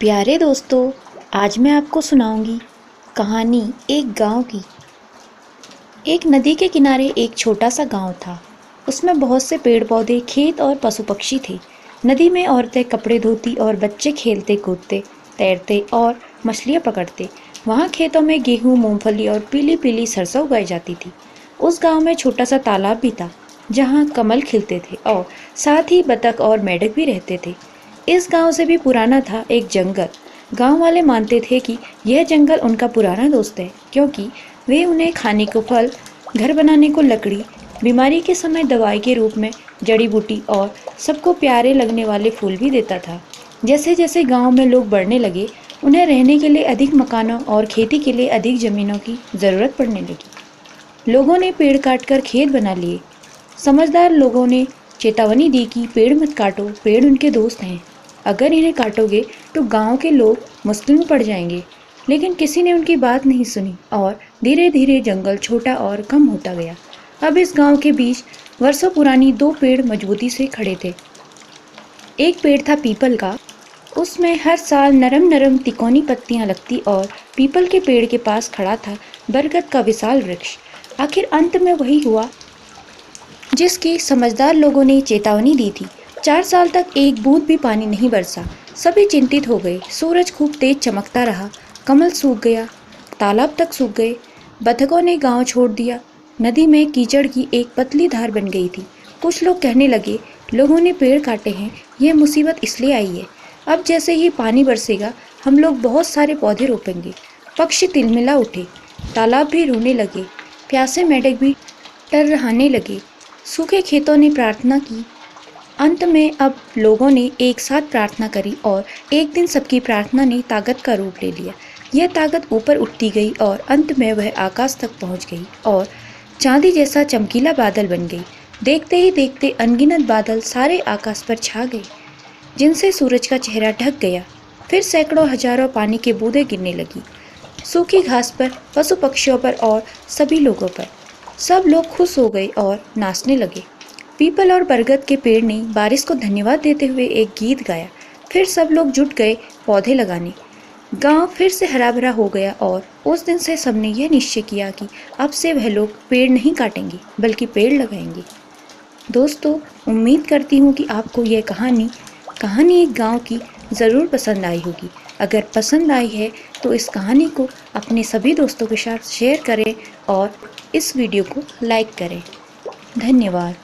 प्यारे दोस्तों, आज मैं आपको सुनाऊंगी कहानी एक गांव की। एक नदी के किनारे एक छोटा सा गांव था। उसमें बहुत से पेड़ पौधे, खेत और पशु पक्षी थे। नदी में औरतें कपड़े धोती और बच्चे खेलते कूदते, तैरते और मछलियाँ पकड़ते। वहाँ खेतों में गेहूँ, मूंगफली और पीली पीली सरसों उगाई जाती थी। उस गांव में छोटा सा तालाब भी था, जहाँ कमल खिलते थे और साथ ही बतख और मेंढक भी रहते थे। इस गांव से भी पुराना था एक जंगल। गांव वाले मानते थे कि यह जंगल उनका पुराना दोस्त है, क्योंकि वे उन्हें खाने को फल, घर बनाने को लकड़ी, बीमारी के समय दवाई के रूप में जड़ी बूटी और सबको प्यारे लगने वाले फूल भी देता था। जैसे जैसे गांव में लोग बढ़ने लगे, उन्हें रहने के लिए अधिक मकानों और खेती के लिए अधिक जमीनों की ज़रूरत पड़ने लगी। लोगों ने पेड़ काटकर खेत बना लिए। समझदार लोगों ने चेतावनी दी कि पेड़ मत काटो, पेड़ उनके दोस्त हैं। अगर इन्हें काटोगे तो गांव के लोग मुश्किल में पड़ जाएंगे। लेकिन किसी ने उनकी बात नहीं सुनी और धीरे धीरे जंगल छोटा और कम होता गया। अब इस गांव के बीच वर्षों पुरानी दो पेड़ मजबूती से खड़े थे। एक पेड़ था पीपल का। उसमें हर साल नरम नरम तिकोनी पत्तियां लगती और पीपल के पेड़ के पास खड़ा था बरगद का विशाल वृक्ष। आखिर अंत में वही हुआ जिसकी समझदार लोगों ने चेतावनी दी थी। 4 साल तक एक बूंद भी पानी नहीं बरसा। सभी चिंतित हो गए। सूरज खूब तेज चमकता रहा, कमल सूख गया, तालाब तक सूख गए, बतखों ने गांव छोड़ दिया। नदी में कीचड़ की एक पतली धार बन गई थी। कुछ लोग कहने लगे, लोगों ने पेड़ काटे हैं, यह मुसीबत इसलिए आई है। अब जैसे ही पानी बरसेगा, हम लोग बहुत सारे पौधे रोपेंगे। पक्षी तिलमिला उठे, तालाब भी रोने लगे, प्यासे मेंढक भी टर्रहाने लगे, सूखे खेतों ने प्रार्थना की। अंत में अब लोगों ने एक साथ प्रार्थना करी और एक दिन सबकी प्रार्थना ने ताकत का रूप ले लिया। यह ताकत ऊपर उठती गई और अंत में वह आकाश तक पहुंच गई और चांदी जैसा चमकीला बादल बन गई। देखते ही देखते अनगिनत बादल सारे आकाश पर छा गए, जिनसे सूरज का चेहरा ढक गया। फिर सैकड़ों हजारों पानी की बूंदें गिरने लगी, सूखी घास पर, पशु पक्षियों पर और सभी लोगों पर। सब लोग खुश हो गए और नाचने लगे। पीपल और बरगद के पेड़ ने बारिश को धन्यवाद देते हुए एक गीत गाया। फिर सब लोग जुट गए पौधे लगाने। गांव फिर से हरा भरा हो गया और उस दिन से सबने यह निश्चय किया कि अब से वह लोग पेड़ नहीं काटेंगे, बल्कि पेड़ लगाएंगे। दोस्तों, उम्मीद करती हूँ कि आपको यह कहानी एक गांव की ज़रूर पसंद आई होगी। अगर पसंद आई है तो इस कहानी को अपने सभी दोस्तों के साथ शेयर करें और इस वीडियो को लाइक करें। धन्यवाद।